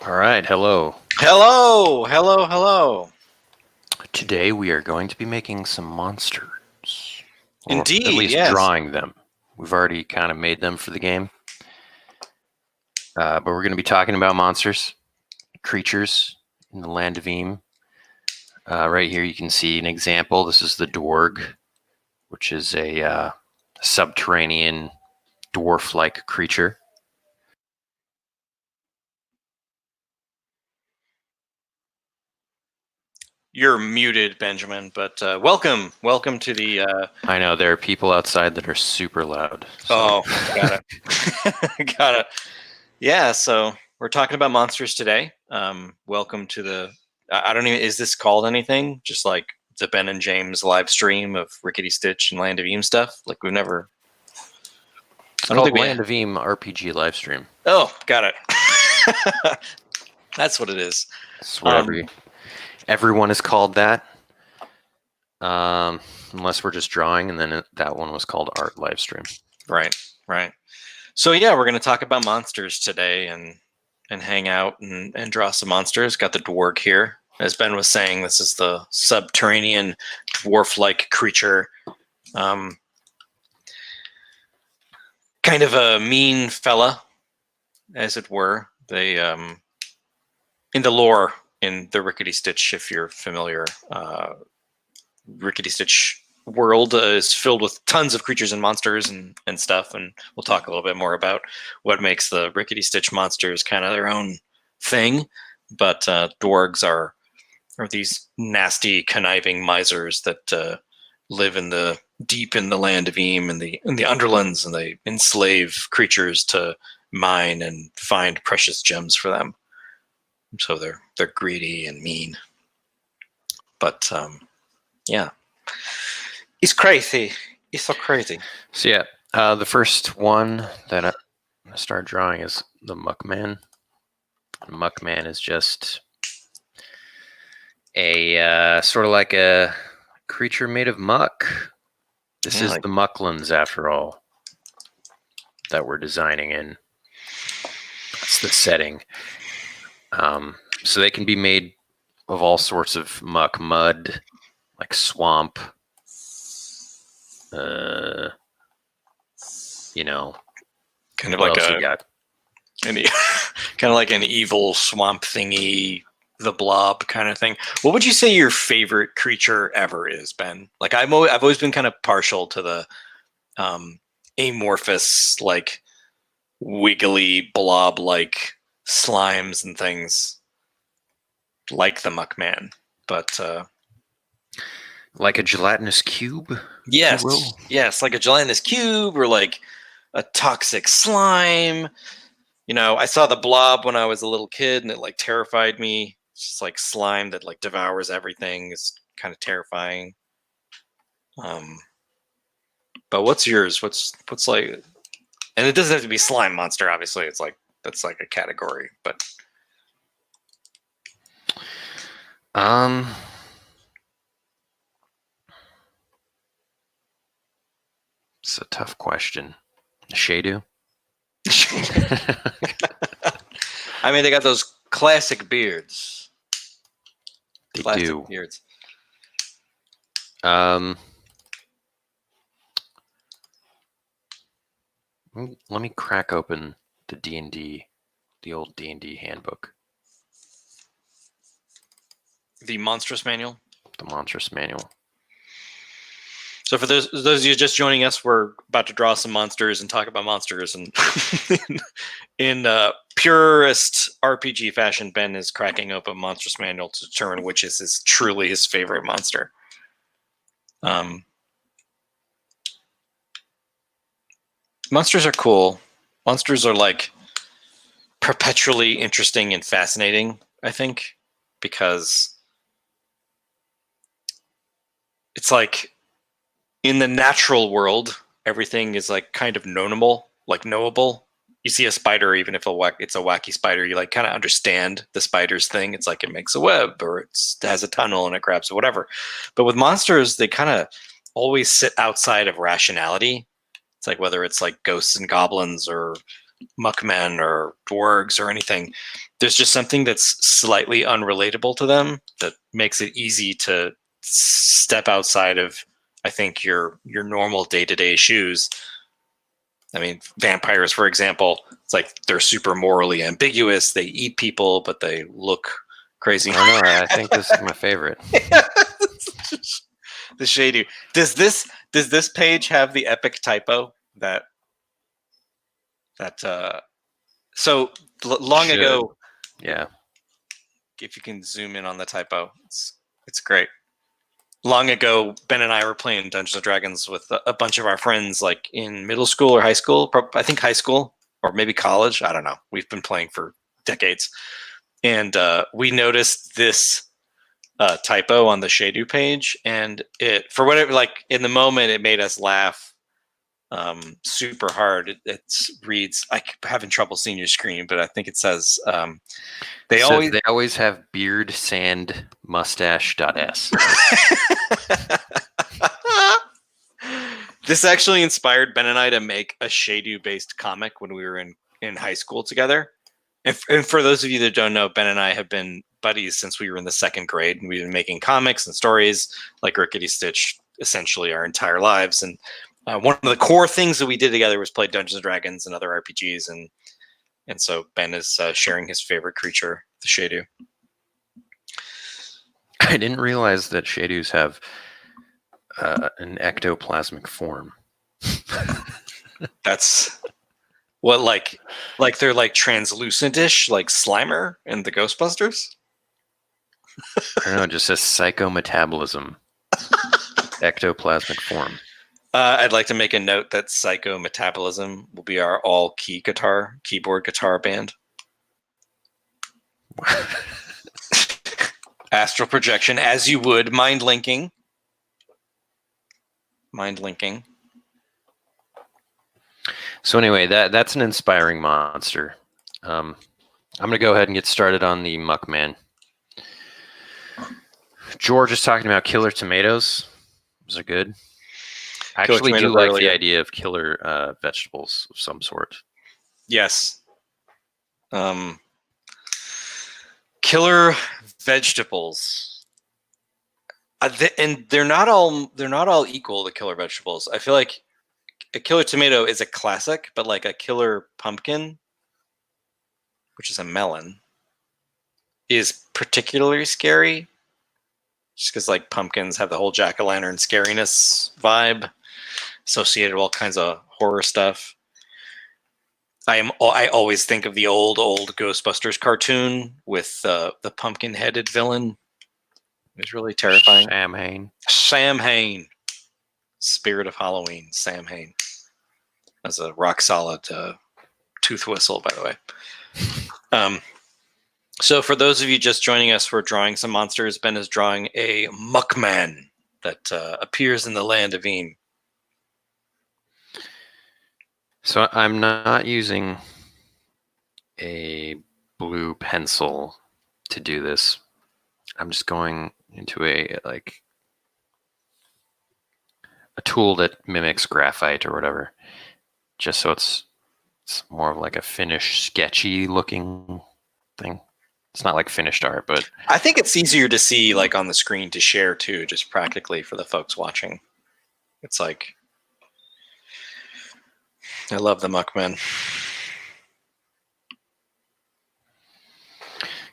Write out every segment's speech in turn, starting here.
All right, hello. Hello, hello, hello. Today we are going to be making some monsters. Or Indeed, at least yes. drawing them. We've already kind of made them for the game. But we're going to be talking about monsters, creatures in the land of Eem. Right here you can see an example. This is the Dwarg, which is a subterranean dwarf-like creature. You're muted, Benjamin, but welcome to the... I know, there are people outside that are super loud. So. Oh, got it. Got it. Yeah, so we're talking about monsters today. Welcome to the... I don't even... Is this called anything? Just like the Ben and James live stream of Rickety Stitch and Land of Eam stuff? Like we've never... It's called Land of Eem RPG Livestream. Oh, got it. That's what it is. That's what everyone is called that. Unless we're just drawing, and then that one was called Art Livestream. Right. So yeah, we're going to talk about monsters today and hang out and draw some monsters. Got the Dwarg here. As Ben was saying, this is the subterranean dwarf-like creature. Kind of a mean fella, as it were. They, in the lore, in the Rickety Stitch, if you're familiar, Rickety Stitch world is filled with tons of creatures and monsters and stuff, and we'll talk a little bit more about what makes the Rickety Stitch monsters kind of their own thing. But Dwargs are these nasty, conniving misers that live deep in the land of Eem and the underlands, and they enslave creatures to mine and find precious gems for them. So they're greedy and mean. But yeah. It's crazy. It's so crazy. So yeah, the first one that I start drawing is the Muck Man. Muck Man is just a sort of like a creature made of muck. This is the Mucklands, after all, that we're designing in. That's the setting. So they can be made of all sorts of muck, mud, like swamp. Kind of what like else you got? kind of like an evil swamp thingy, the Blob kind of thing. What would you say your favorite creature ever is, Ben? Like I've always been kind of partial to the amorphous, like wiggly blob like slimes and things, like the Muck Man, but like a gelatinous cube? Yes, like a gelatinous cube or like a toxic slime. You know, I saw the Blob when I was a little kid, and it like terrified me. It's just like slime that like devours everything. It's kind of terrifying. But what's yours? What's like? And it doesn't have to be slime monster. Obviously, it's like that's like a category. But it's a tough question. Shadu? I mean, they got those classic beards. They do. Beards. Let me crack open the D&D, the old D&D handbook. The Monstrous Manual? The Monstrous Manual. So for those of you just joining us, we're about to draw some monsters and talk about monsters. And in purest RPG fashion, Ben is cracking open Monstrous Manual to determine which is truly his favorite monster. Monsters are cool. Monsters are like perpetually interesting and fascinating, I think, because it's like in the natural world, everything is like kind of knowable. You see a spider, even if it's a wacky spider, you like kind of understand the spider's thing. It's like it makes a web, or it has a tunnel and it grabs it, whatever. But with monsters, they kind of always sit outside of rationality. It's like whether it's like ghosts and goblins or Muckmen or dwarves or anything, there's just something that's slightly unrelatable to them that makes it easy to step outside of, I think, your normal day-to-day shoes. I mean, vampires, for example, it's like they're super morally ambiguous. They eat people, but they look crazy. I don't know. I think this is my favorite. The shady. Does this page have the epic typo that so long Should. ago? Yeah. If you can zoom in on the typo, it's great. Long ago, Ben and I were playing Dungeons and Dragons with a bunch of our friends, like in middle school or high school. I think high school or maybe college. I don't know. We've been playing for decades, and we noticed this typo on the Shadu page, and it, for whatever, like in the moment, it made us laugh super hard. It reads, I'm having trouble seeing your screen, but I think it says they always have beard sand mustache.s. This actually inspired Ben and I to make a Shadu-based comic when we were in high school together. And for those of you that don't know, Ben and I have been buddies since we were in the second grade, and we've been making comics and stories like Rickety Stitch essentially our entire lives. And one of the core things that we did together was play Dungeons and Dragons and other RPGs, and so Ben is sharing his favorite creature, the Shadu. I didn't realize that Shadus have an ectoplasmic form. That's what, like they're like translucent-ish, like Slimer and the Ghostbusters? I don't know, it just says psychometabolism. Ectoplasmic form. I'd like to make a note that Psychometabolism will be our keyboard guitar band. Astral projection, as you would. Mind linking. So anyway, that's an inspiring monster. I'm going to go ahead and get started on the Muck Man. George is talking about killer tomatoes. Those are good. I actually do like the idea of killer vegetables of some sort. Yes. Killer vegetables. And they're not all equal, the killer vegetables. I feel like a killer tomato is a classic, but like a killer pumpkin, which is a melon, is particularly scary. Just because like pumpkins have the whole jack-o'-lantern scariness vibe associated with all kinds of horror stuff. I always think of the old Ghostbusters cartoon with the pumpkin-headed villain. It was really terrifying. Sam Hain. Spirit of Halloween, Sam Hain. That's a rock-solid tooth whistle, by the way. So for those of you just joining us, we're drawing some monsters. Ben is drawing a Muck Man that appears in the land of Een. So I'm not using a blue pencil to do this. I'm just going into a tool that mimics graphite or whatever, just so it's more of like a finished, sketchy looking thing. It's not like finished art, but I think it's easier to see like on the screen to share too, just practically for the folks watching. It's like, I love the Muck Man.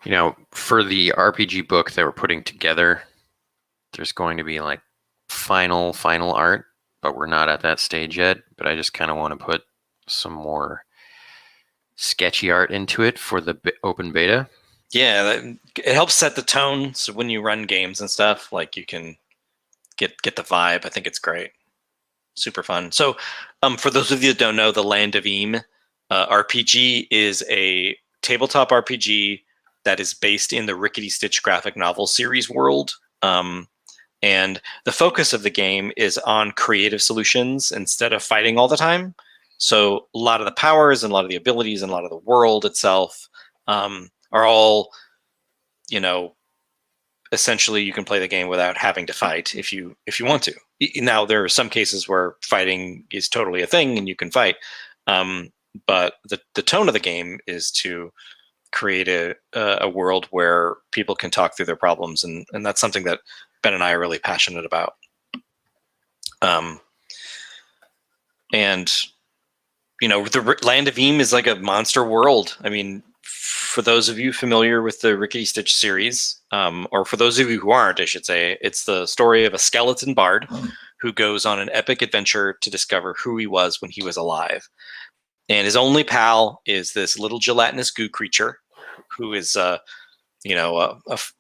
You know, for the RPG book that we're putting together, there's going to be like final art, but we're not at that stage yet. But I just kind of want to put some more sketchy art into it for the open beta. Yeah, it helps set the tone, so when you run games and stuff, like you can get the vibe. I think it's great. Super fun. So for those of you that don't know, the Land of Een RPG is a tabletop RPG that is based in the Rickety Stitch graphic novel series world. And the focus of the game is on creative solutions instead of fighting all the time. So a lot of the powers and a lot of the abilities and a lot of the world itself are all, essentially you can play the game without having to fight if you want to. Now, there are some cases where fighting is totally a thing and you can fight. But the tone of the game is to create a world where people can talk through their problems, and that's something that Ben and I are really passionate about. And the Land of Eam is like a monster world. I mean, for those of you familiar with the Rickety Stitch series, or for those of you who aren't, I should say, it's the story of a skeleton bard who goes on an epic adventure to discover who he was when he was alive. And his only pal is this little gelatinous goo creature who is, a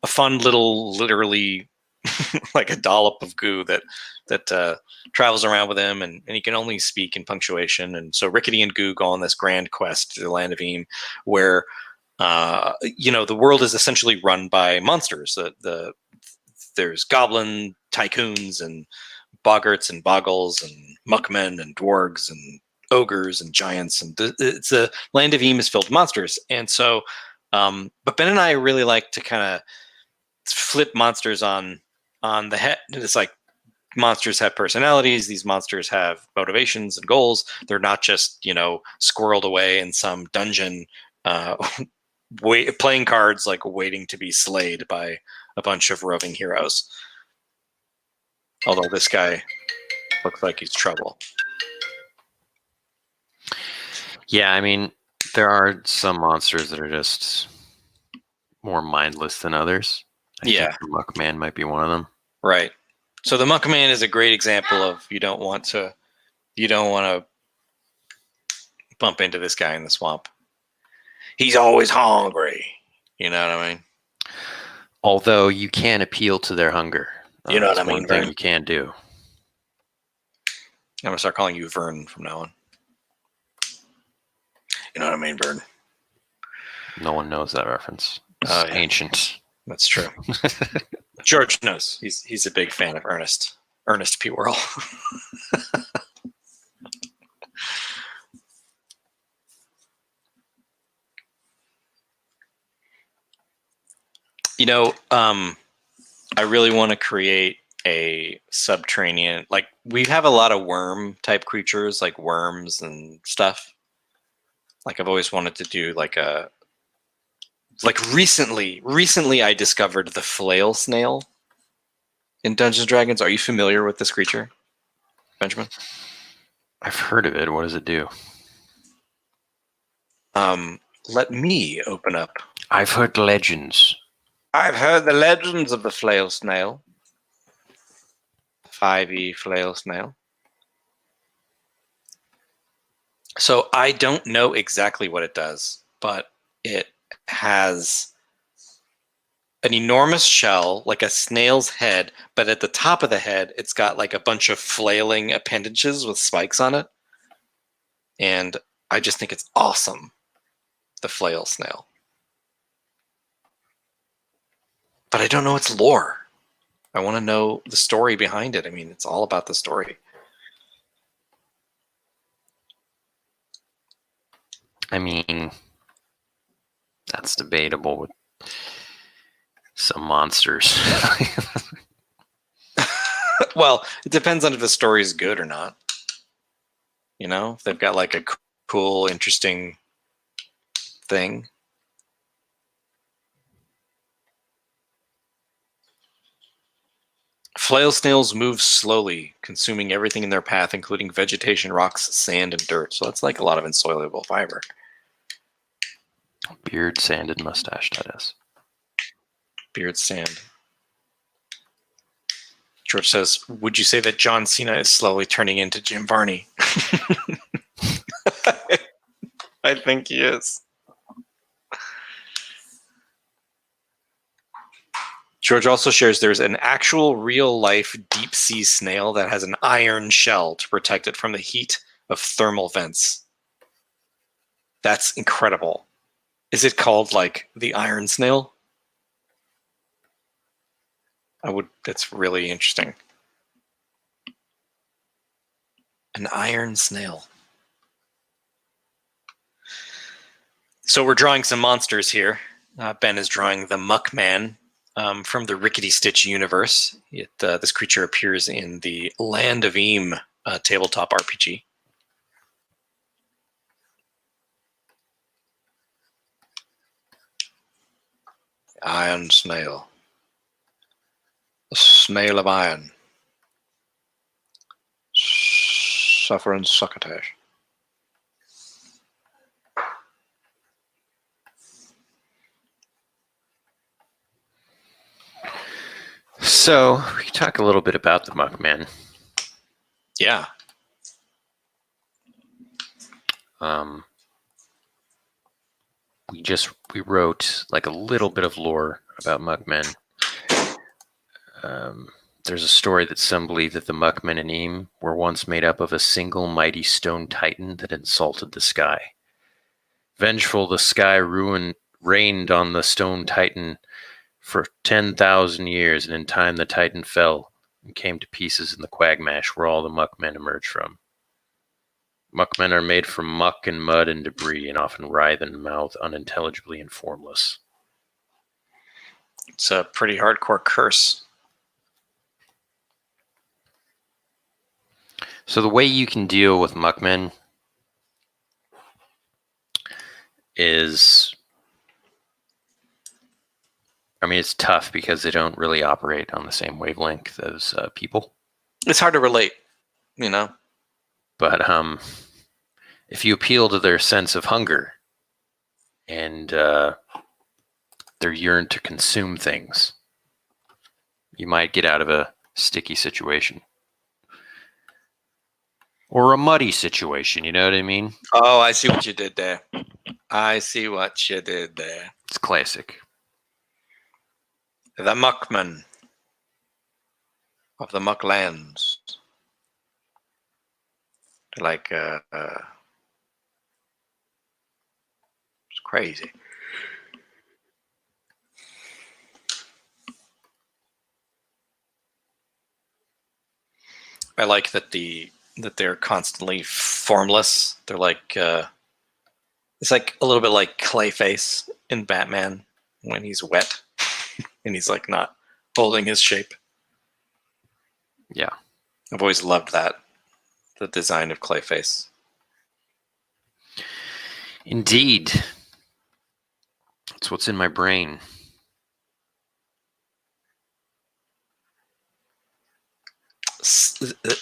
fun little, literally like a dollop of goo that travels around with him, and he can only speak in punctuation. And so Rickety and Goo go on this grand quest to the Land of Eam, where the world is essentially run by monsters. There's goblin tycoons and boggarts and boggles and muckmen and dwargs and ogres and giants, and it's the Land of Eam is filled with monsters. And so, but Ben and I really like to kind of flip monsters on the head. It's like monsters have personalities. These monsters have motivations and goals. They're not just squirreled away in some dungeon, playing cards, like waiting to be slayed by a bunch of roving heroes. Although this guy looks like he's trouble. Yeah, I mean, there are some monsters that are just more mindless than others. I think the Muck Man might be one of them. Right. So the Muck Man is a great example of you don't want to bump into this guy in the swamp. He's always hungry. You know what I mean? Although you can appeal to their hunger. You know what I mean? One thing you can do. I'm gonna start calling you Vern from now on. You know what I mean, Vern? No one knows that reference. It's ancient. That's true. George knows. He's a big fan of Ernest P. Worrell. I really want to create a subterranean, like we have a lot of worm type creatures, like worms and stuff. Like I've always wanted to do recently I discovered the Flail Snail in Dungeons & Dragons. Are you familiar with this creature, Benjamin? I've heard of it. What does it do? Let me open up. I've heard legends. I've heard the legends of the Flail Snail. 5e Flail Snail. So I don't know exactly what it does, but it has an enormous shell, like a snail's head, but at the top of the head, it's got like a bunch of flailing appendages with spikes on it. And I just think it's awesome, the Flail Snail. But I don't know its lore. I want to know the story behind it. I mean, it's all about the story. I mean, that's debatable with some monsters. Well, it depends on if the story is good or not. If they've got like a cool, interesting thing. Flail snails move slowly, consuming everything in their path, including vegetation, rocks, sand, and dirt. So that's like a lot of insoluble fiber. Beard, sand, and mustache, that is. Beard, sand. George says, would you say that John Cena is slowly turning into Jim Varney? I think he is. George also shares there's an actual real-life deep-sea snail that has an iron shell to protect it from the heat of thermal vents. That's incredible. Is it called, like, the iron snail? That's really interesting. An iron snail. So we're drawing some monsters here. Ben is drawing the Muck Man. From the Rickety Stitch universe. This creature appears in the Land of Eam tabletop RPG. Iron snail. A snail of iron. Suffering succotash. So we can talk a little bit about the Muck Man. Yeah. We wrote like a little bit of lore about Muckmen. There's a story that some believe that the Muckmen in Eam were once made up of a single mighty stone titan that insulted the sky. Vengeful, the sky rained on the stone titan for 10,000 years, and in time the titan fell and came to pieces in the quagmash where all the Muckmen emerged from. Muckmen are made from muck and mud and debris, and often writhe and mouth unintelligibly and formless. It's a pretty hardcore curse. So the way you can deal with Muckmen is, I mean, it's tough because they don't really operate on the same wavelength as people. It's hard to relate, you know? But if you appeal to their sense of hunger and their yearn to consume things, you might get out of a sticky situation. Or a muddy situation, you know what I mean? Oh, I see what you did there. I see what you did there. It's classic. The Muckman of the Mucklands. Like, it's crazy. I like that they're constantly formless. They're like it's like a little bit like Clayface in Batman when he's wet and he's like not holding his shape. Yeah. I've always loved that, the design of Clayface. Indeed. That's what's in my brain.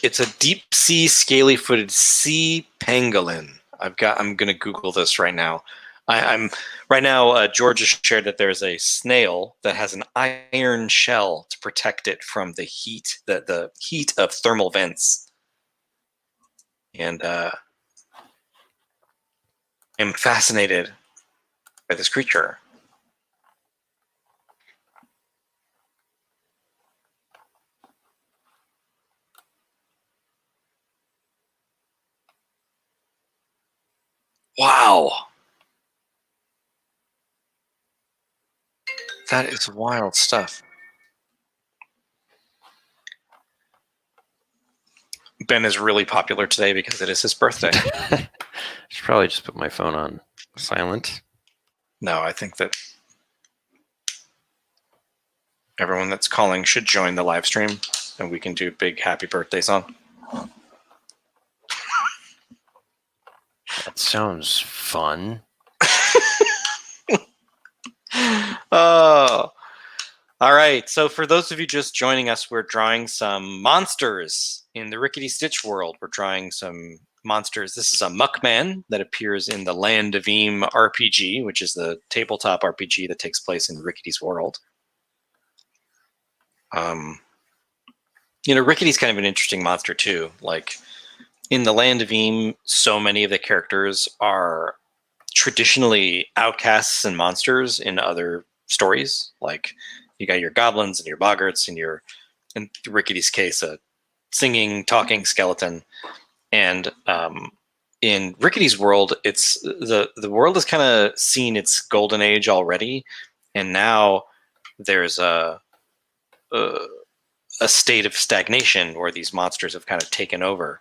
It's a deep sea scaly-footed sea pangolin. I'm gonna Google this right now. I'm right now. George has shared that there's a snail that has an iron shell to protect it from the heat, the heat of thermal vents. And I'm fascinated by this creature. Wow. That is wild stuff. Ben is really popular today because it is his birthday. I should probably just put my phone on silent. No, I think that everyone that's calling should join the live stream and we can do big happy birthday song. That sounds fun. Oh, all right. So for those of you just joining us, we're drawing some monsters in the Rickety Stitch world. We're drawing some monsters. This is a Muck Man that appears in the Land of Eam RPG, which is the tabletop RPG that takes place in Rickety's world. You know, Rickety's kind of an interesting monster too. Like in the Land of Eam, so many of the characters are traditionally outcasts and monsters in other stories. Like you got your goblins and your boggarts and your, in Rickety's case, a singing, talking skeleton. And in Rickety's world, it's the world has kind of seen its golden age already, and now there's a state of stagnation where these monsters have kind of taken over.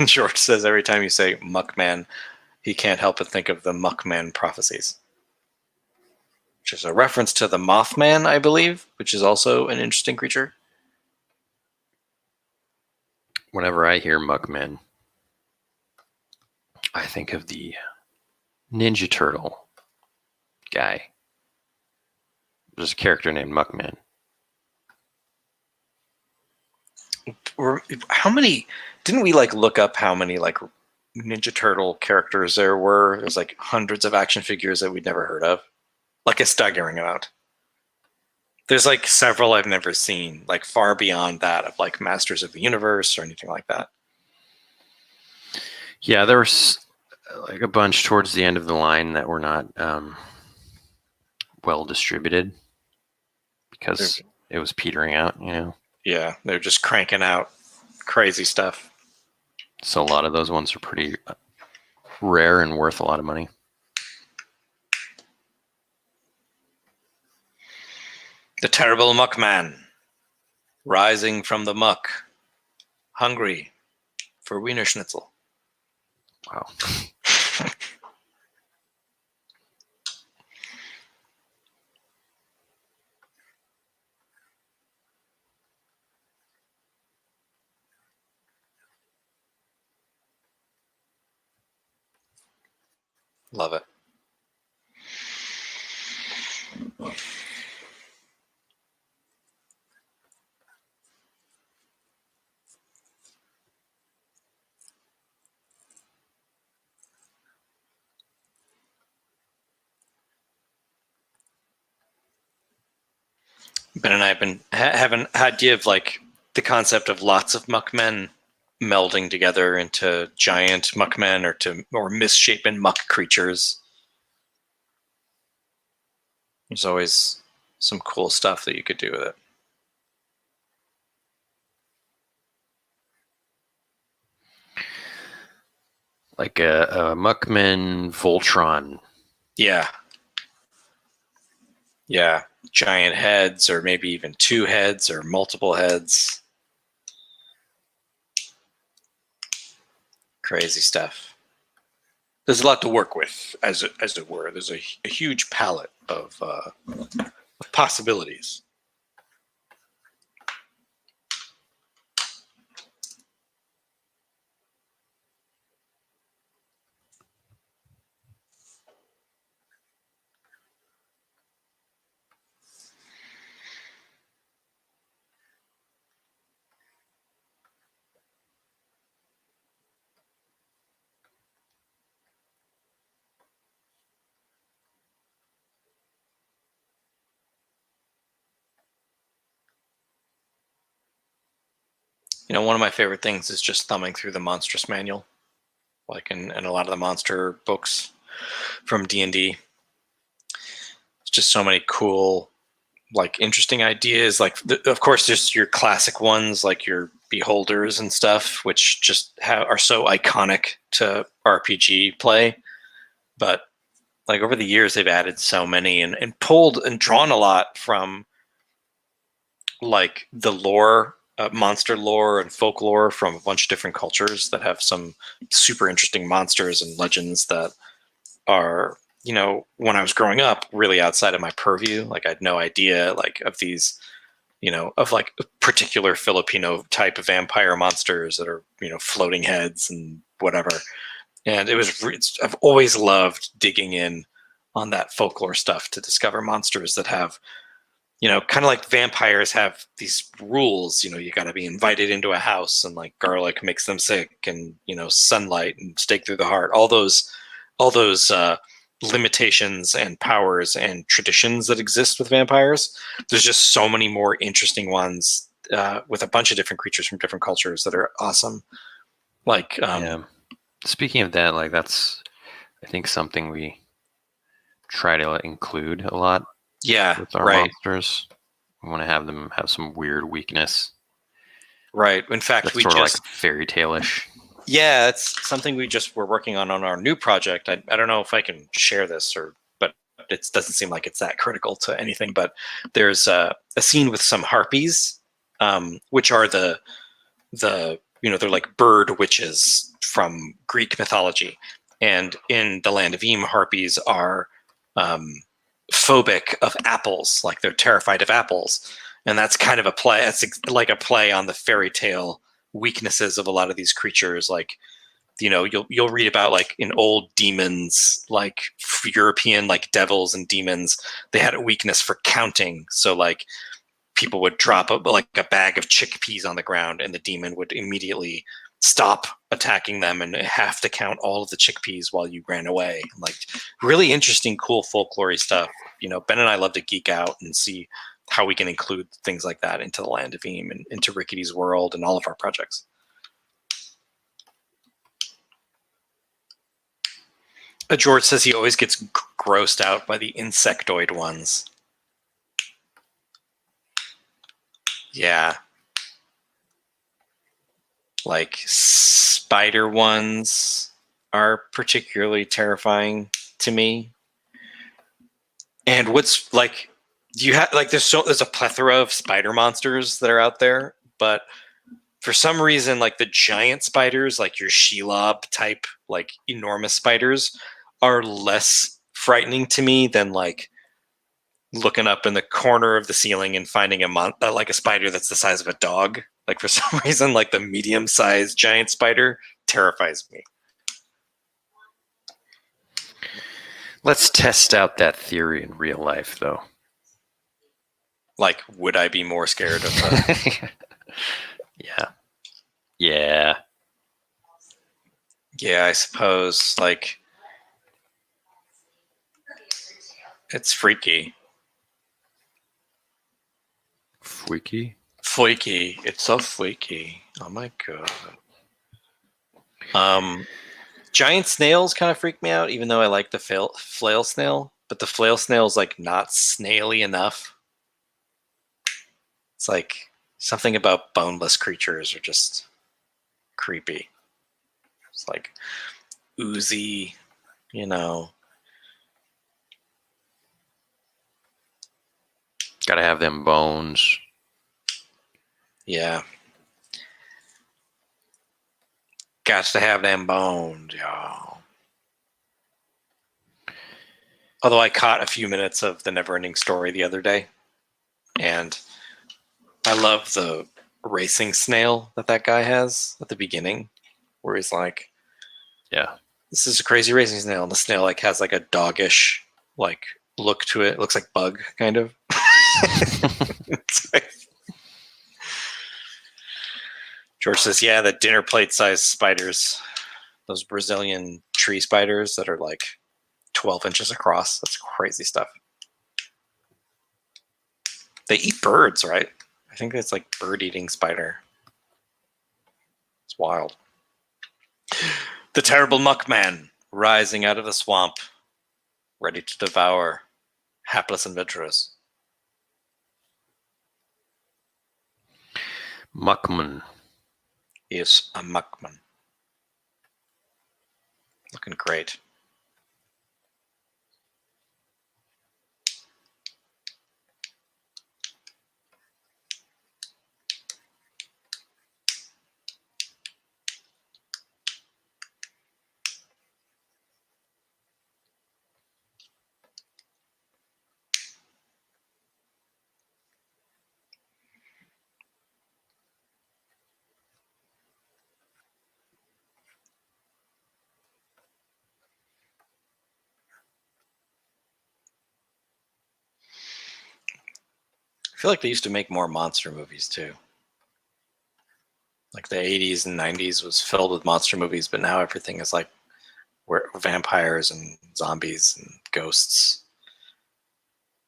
George says every time you say Muck Man, he can't help but think of the Muck Man prophecies, which is a reference to the Mothman, I believe, which is also an interesting creature. Whenever I hear Muckman, I think of the Ninja Turtle guy. There's a character named Muck Man. Or how many? Didn't we like look up how many like Ninja Turtle characters there were? There's like hundreds of action figures that we'd never heard of. Like a staggering amount. There's like several I've never seen, like far beyond that of like Masters of the Universe or anything like that. Yeah, there was like a bunch towards the end of the line that were not well distributed because it was petering out, you know. Yeah, they're just cranking out crazy stuff. So a lot of those ones are pretty rare and worth a lot of money. The terrible Muck Man, rising from the muck, hungry for Wiener Schnitzel. Wow. Love it. Ben and I have been having idea of like the concept of lots of Muckmen melding together into giant Muckmen or misshapen muck creatures. There's always some cool stuff that you could do with it. Like a Muckman Voltron. Yeah. Yeah. Giant heads, or maybe even two heads or multiple heads. Crazy stuff. There's a lot to work with, as it were. There's a huge palette of possibilities. You know, one of my favorite things is just thumbing through the Monstrous Manual, like in a lot of the monster books from D&D. It's just so many cool, like, interesting ideas. Like, of course, there's your classic ones, like your Beholders and stuff, which just are so iconic to RPG play. But, like, over the years, they've added so many and pulled and drawn a lot from, like, the lore, monster lore and folklore from a bunch of different cultures that have some super interesting monsters and legends that are, you know, when I was growing up, really outside of my purview. Like, I had no idea, like, of these, you know, of like particular Filipino type of vampire monsters that are, you know, floating heads and whatever. And I've always loved digging in on that folklore stuff to discover monsters that have, you know, kind of like vampires have these rules. You know, you got to be invited into a house, and like garlic makes them sick, and, you know, sunlight and stake through the heart. All those limitations and powers and traditions that exist with vampires. There's just so many more interesting ones with a bunch of different creatures from different cultures that are awesome. Like, yeah. Speaking of that, like, that's, I think, something we try to include a lot. Yeah, with our monsters. We want to have them have some weird weakness. Right. In fact, that's we sort just of like fairy tale-ish. Yeah, it's something we just were working on our new project. I don't know if I can share this, but it doesn't seem like it's that critical to anything. But there's a scene with some harpies, which are the you know, they're like bird witches from Greek mythology, and in the land of Eem, harpies are phobic of apples, like they're terrified of apples, and that's kind of a play. It's like a play on the fairy tale weaknesses of a lot of these creatures, like, you'll read about like in old demons, like European like devils and demons, they had a weakness for counting. So like people would drop a bag of chickpeas on the ground, and the demon would immediately stop attacking them and have to count all of the chickpeas while you ran away. Like really interesting, cool folklore stuff. Ben and I love to geek out and see how we can include things like that into the Land of Eam and into Rickety's world and all of our projects. George says he always gets grossed out by the insectoid ones. Yeah. Like spider ones are particularly terrifying to me. And what's like, you have like there's a plethora of spider monsters that are out there, but for some reason, like the giant spiders, like your Shelob type, like enormous spiders, are less frightening to me than like looking up in the corner of the ceiling and finding like a spider that's the size of a dog. Like for some reason, like the medium-sized giant spider terrifies me. Let's test out that theory in real life, though. Like, would I be more scared of Yeah. Yeah. Yeah, I suppose. Like, it's freaky. Freaky? Freaky. It's so freaky. Oh my god. Giant snails kind of freak me out, even though I like the flail snail. But the flail snail is like not snaily enough. It's like something about boneless creatures are just creepy. It's like oozy, Gotta have them bones. Yeah. Got to have them bones, y'all. Although I caught a few minutes of the Neverending Story the other day, and I love the racing snail that guy has at the beginning, where he's like, Yeah. "This is a crazy racing snail," and the snail like has like a doggish like look to it. It looks like Bug, kind of. It's like, George says, yeah, the dinner plate size spiders, those Brazilian tree spiders that are like 12 inches across. That's crazy stuff. They eat birds, right? I think it's like bird-eating spider. It's wild. The terrible Muck Man rising out of the swamp, ready to devour hapless adventurers. Mcmahon. He is a Mcmahon. Looking great. I feel like they used to make more monster movies too. Like the 80s and 90s was filled with monster movies, but now everything is like vampires and zombies and ghosts.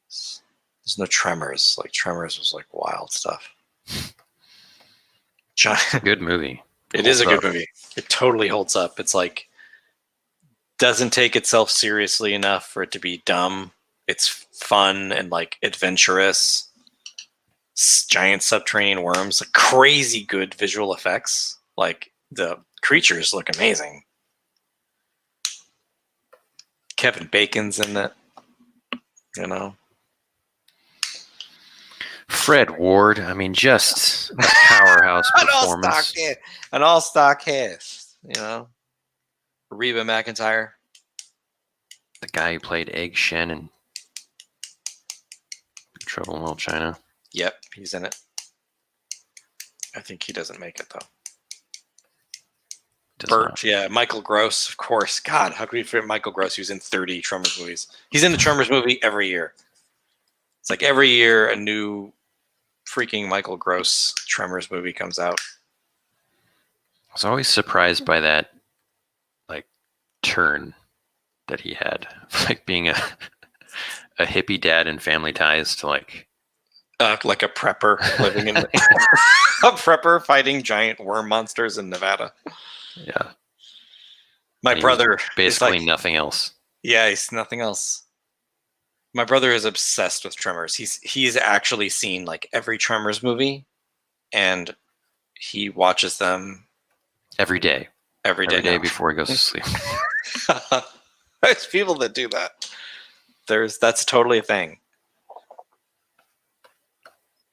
There's no Tremors. Like Tremors was like wild stuff. Good movie. It is a good movie. It totally holds up. It's like doesn't take itself seriously enough for it to be dumb. It's fun and like adventurous. Giant subterranean worms, like crazy good visual effects. Like the creatures look amazing. Kevin Bacon's in it, Fred Ward, I mean, just a powerhouse performance. An all-star cast, Reba McEntire. The guy who played Egg Shen in Trouble in Little China. Yep, he's in it. I think he doesn't make it, though. Bert, yeah. Michael Gross, of course. God, how could we forget Michael Gross? He was in 30 Tremors movies. He's in the Tremors movie every year. It's like every year a new freaking Michael Gross Tremors movie comes out. I was always surprised by that, like, turn that he had, like being a hippie dad in Family Ties to like a prepper living in a prepper fighting giant worm monsters in Nevada. Yeah, my brother basically like, nothing else. Yeah, he's nothing else. My brother is obsessed with Tremors. He's actually seen like every Tremors movie, and he watches them every day. Every day before he goes to sleep. There's people that do that. That's totally a thing.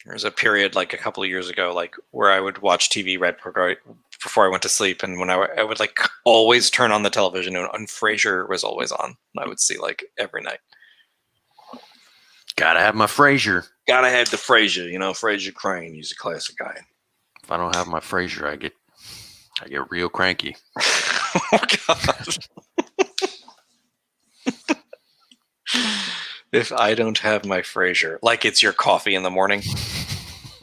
There's a period like a couple of years ago, like where I would watch TV right before I went to sleep, and when I would like always turn on the television, and Frasier was always on. I would see like every night. Gotta have my Frasier. Gotta have the Frasier. You know, Frasier Crane. He's a classic guy. If I don't have my Frasier, I get real cranky. Oh God. If I don't have my Frasier, like it's your coffee in the morning.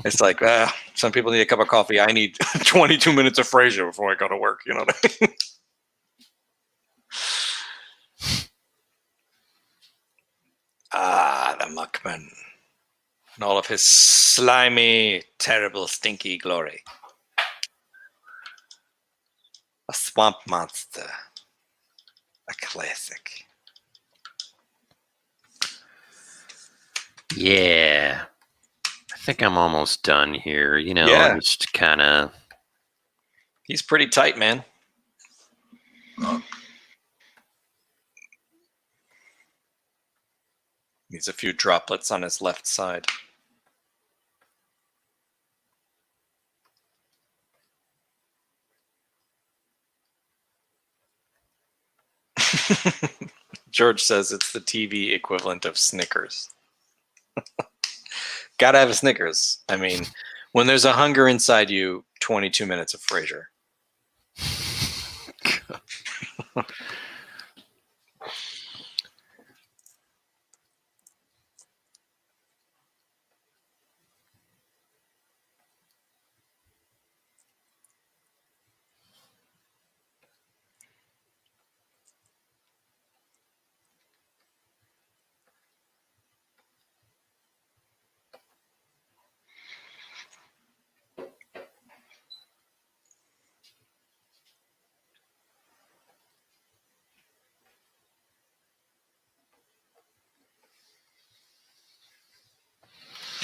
It's like, some people need a cup of coffee. I need 22 minutes of Frasier before I go to work. You know what I mean? The Muckman. And all of his slimy, terrible, stinky glory. A swamp monster. A classic. Yeah. I think I'm almost done here. You know, just kind of. He's pretty tight, man. Needs a few droplets on his left side. George says it's the TV equivalent of Snickers. Gotta have a Snickers. I mean, when there's a hunger inside you, 22 minutes of Frasier.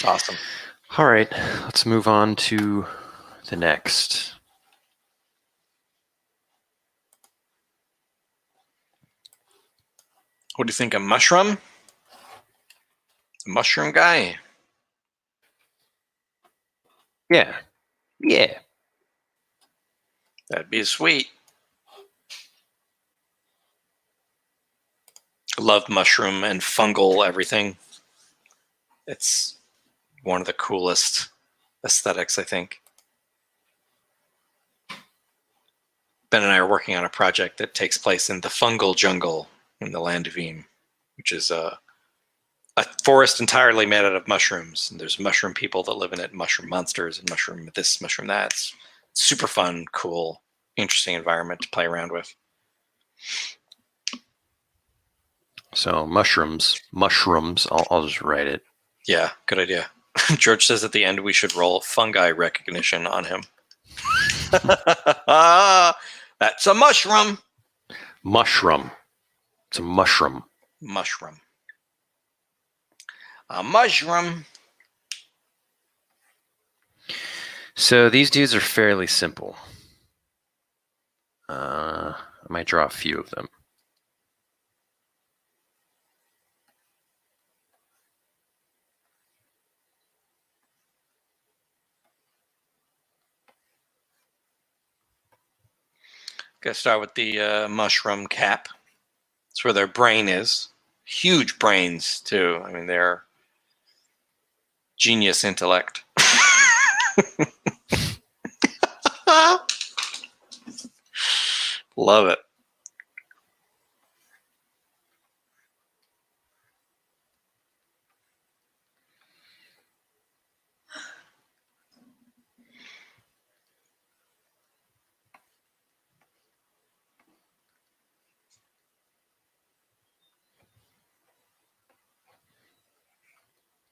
Awesome. All right, let's move on to the next. What do you think? A mushroom? A mushroom guy? Yeah. Yeah. That'd be sweet. Love mushroom and fungal everything. It's one of the coolest aesthetics, I think. Ben and I are working on a project that takes place in the fungal jungle in the land of Eem, which is a forest entirely made out of mushrooms. And there's mushroom people that live in it, mushroom monsters, and mushroom this, mushroom that. It's super fun, cool, interesting environment to play around with. So mushrooms. I'll just write it. Yeah, good idea. George says at the end we should roll fungi recognition on him. That's a mushroom. Mushroom. It's a mushroom. Mushroom. A mushroom. So these dudes are fairly simple. I might draw a few of them. Gotta start with the mushroom cap. That's where their brain is. Huge brains, too. I mean, they're genius intellect. Love it.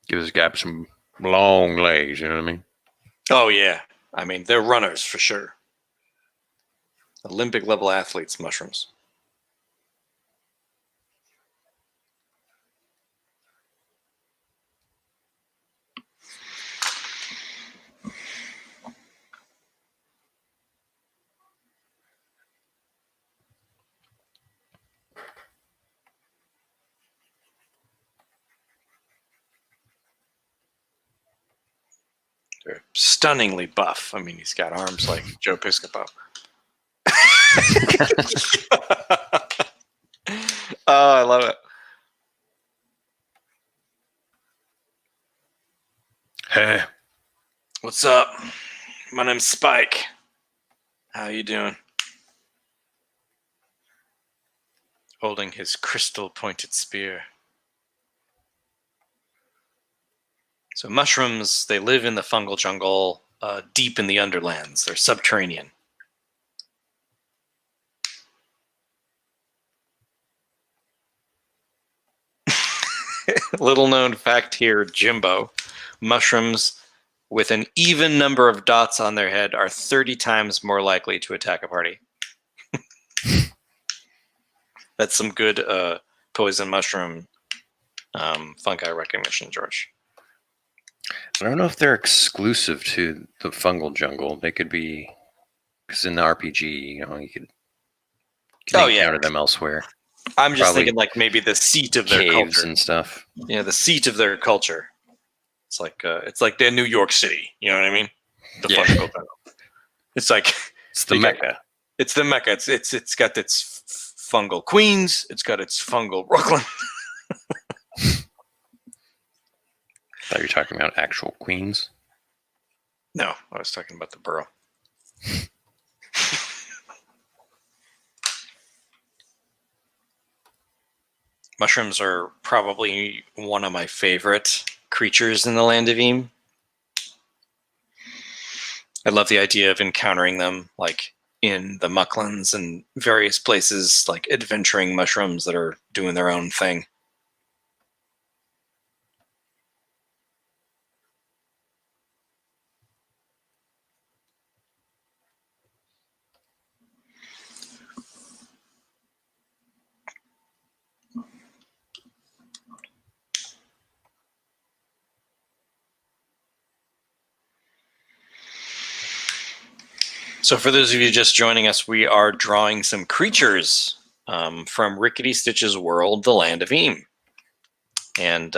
Gives this guy some long legs, you know what I mean? Oh, yeah. I mean, they're runners for sure. Olympic level athletes, mushrooms. They're stunningly buff. I mean, he's got arms like Joe Piscopo. Oh, I love it. Hey. What's up? My name's Spike. How you doing? Holding his crystal-pointed spear. So mushrooms, they live in the fungal jungle, deep in the underlands. They're subterranean. Little known fact here, Jimbo. Mushrooms with an even number of dots on their head are 30 times more likely to attack a party. That's some good poison mushroom fungi recognition, George. I don't know if they're exclusive to the fungal jungle. They could be, because in the RPG, you know, you could encounter them elsewhere. I'm just Probably thinking like maybe the seat of their caves culture. and stuff. Yeah, the seat of their culture. It's like their New York City. You know what I mean? The fungal jungle. It's like it's the Mecca. It's the Mecca. It's got its fungal Queens. It's got its fungal Brooklyn. I thought you were talking about actual queens. No, I was talking about the borough. Mushrooms are probably one of my favorite creatures in the land of Eem. I love the idea of encountering them, like in the Mucklands and various places, like adventuring mushrooms that are doing their own thing. So for those of you just joining us, we are drawing some creatures from Rickety Stitch's world, The Land of Eem. And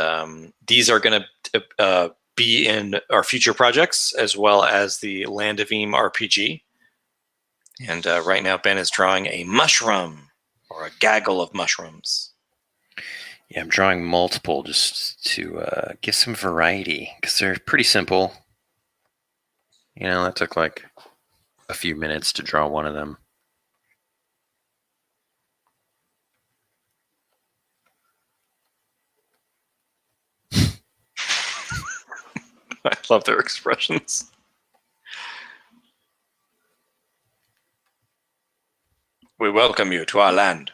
these are going to be in our future projects, as well as the Land of Eem RPG. And right now, Ben is drawing a mushroom, or a gaggle of mushrooms. Yeah, I'm drawing multiple just to get some variety, because they're pretty simple. You know, that took like a few minutes to draw one of them. I love their expressions. We welcome you to our land.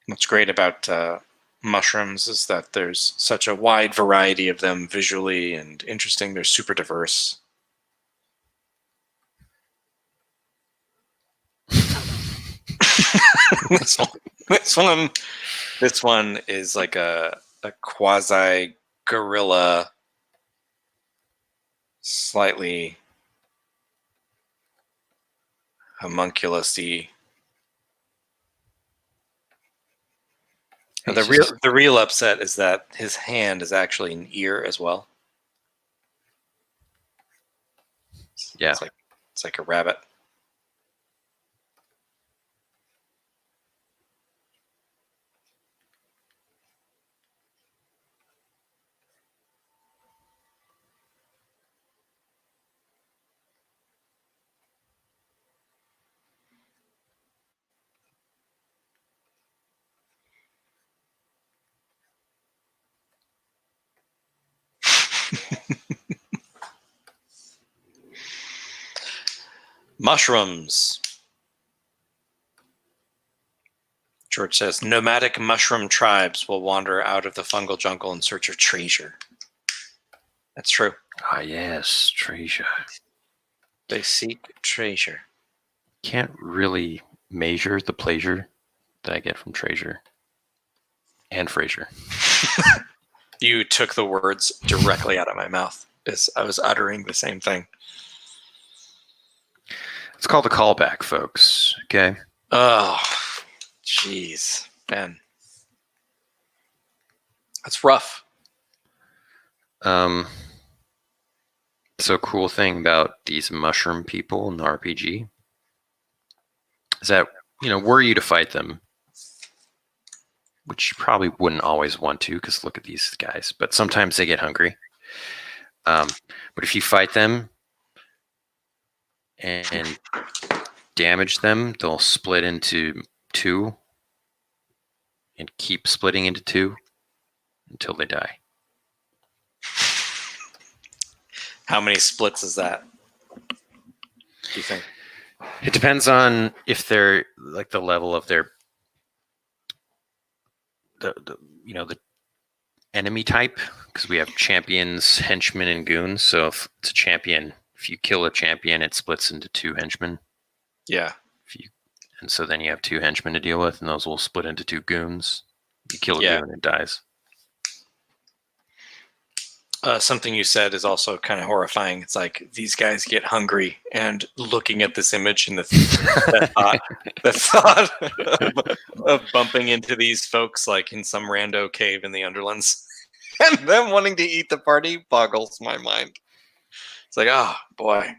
What's great about mushrooms is that there's such a wide variety of them visually and interesting. They're super diverse. This one is like a quasi gorilla, slightly homunculus-y. The real upset is that his hand is actually an ear as well. Yeah, it's like a rabbit. Mushrooms. George says, nomadic mushroom tribes will wander out of the fungal jungle in search of treasure. That's true. Ah, yes, treasure. They seek treasure. Can't really measure the pleasure that I get from treasure and Frasier. You took the words directly out of my mouth. I was uttering the same thing. It's called a callback, folks. Okay. Oh, jeez, man, that's rough. So cool thing about these mushroom people in the RPG is that, were you to fight them, which you probably wouldn't always want to, because look at these guys, but sometimes they get hungry. But if you fight them and damage them, they'll split into two and keep splitting into two until they die. How many splits is that, do you think? It depends on if they're like the level of their the enemy type, because we have champions, henchmen, and goons. So if it's a champion, if you kill a champion, it splits into two henchmen. Yeah. And so then you have two henchmen to deal with, and those will split into two goons. You kill a goon, it dies. Something you said is also kind of horrifying. It's like these guys get hungry, and looking at this image and the thought of bumping into these folks like in some rando cave in the Underlands and them wanting to eat the party boggles my mind. It's like, oh boy,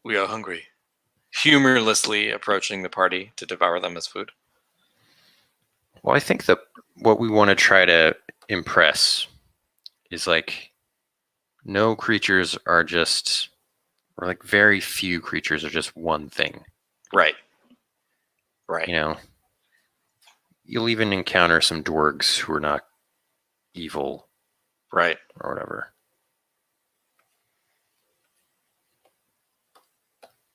we are hungry. Humorlessly approaching the party to devour them as food. Well, I think that what we want to try to impress is like no creatures are just, or like very few creatures are just one thing. Right. You'll even encounter some dwargs who are not evil. Right. Or whatever.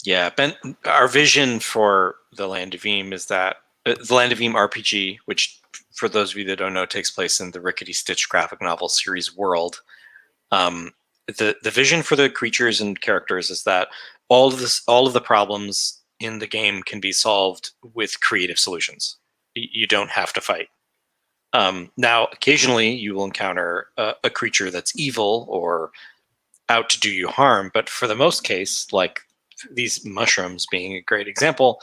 Yeah, Ben, our vision for the Land of Eam is that the Land of Eam RPG, which for those of you that don't know, takes place in the Rickety Stitch graphic novel series world. The vision for the creatures and characters is that all of the problems in the game can be solved with creative solutions. You don't have to fight. Now, occasionally you will encounter a creature that's evil or out to do you harm, but for the most case, like these mushrooms being a great example,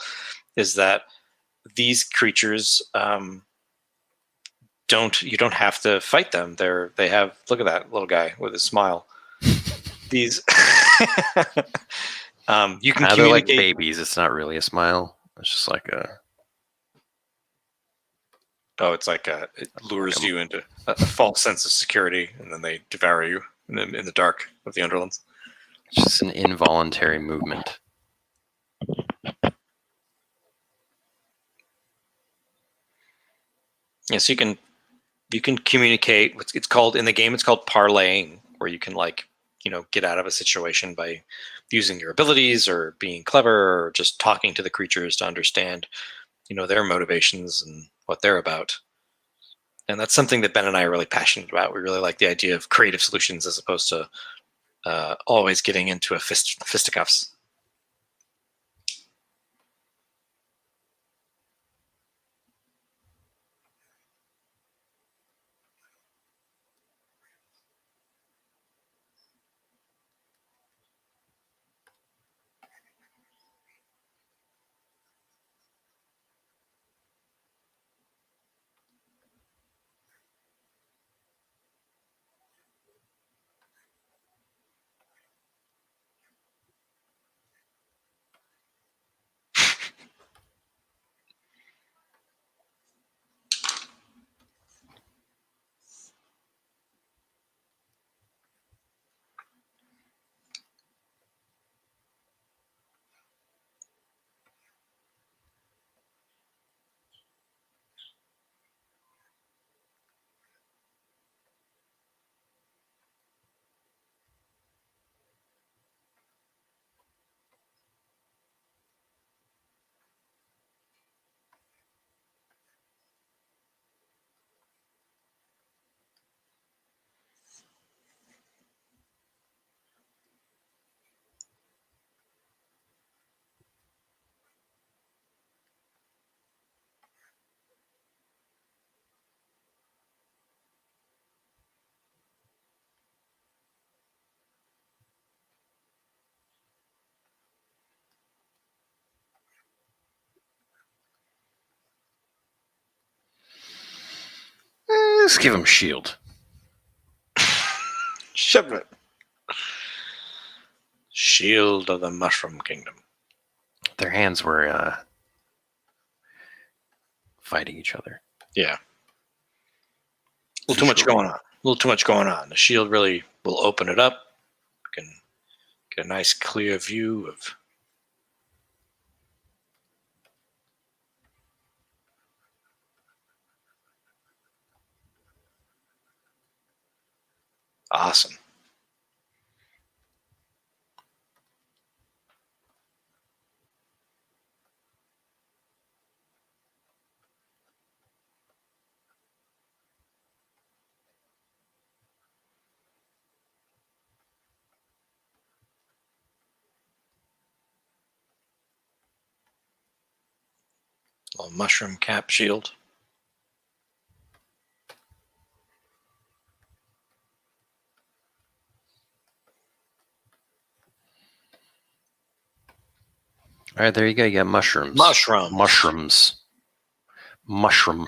is that these creatures you don't have to fight them. They have, look at that little guy with his smile. These you can communicate. They're like babies. It's not really a smile. It's just like a. Oh, it's like it lures you into a false sense of security, and then they devour you in the dark of the Underlands. It's just an involuntary movement. Yes, you can communicate. It's called in the game. It's called parlaying, where you can get out of a situation by using your abilities or being clever or just talking to the creatures to understand, their motivations and what they're about. And that's something that Ben and I are really passionate about. We really like the idea of creative solutions as opposed to always getting into a fisticuffs. Let's give him shield. Shove it. Shield of the Mushroom Kingdom. Their hands were fighting each other. Yeah. A little too much going on. A little too much going on. The shield really will open it up. You can get a nice clear view of... Awesome. Little mushroom cap shield. All right, there you go. You got mushrooms. Mushrooms. Mushroom.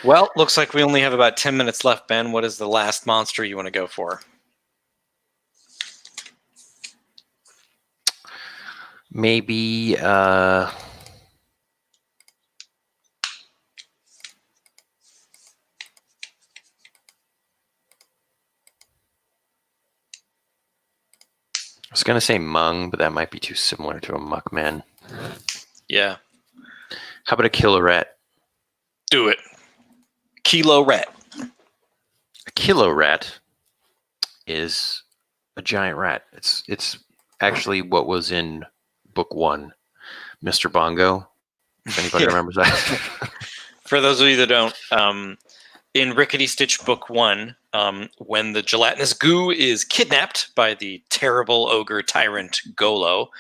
Well, looks like we only have about 10 minutes left, Ben. What is the last monster you want to go for? Maybe I was gonna say Mung, but that might be too similar to a Muck Man. Yeah. How about a killer rat? Do it. Kilo rat. A kilo rat is a giant rat. It's actually what was in book 1, Mr. Bongo. If anybody remembers that. For those of you that don't, in Rickety Stitch Book 1, when the gelatinous goo is kidnapped by the terrible ogre tyrant Golo,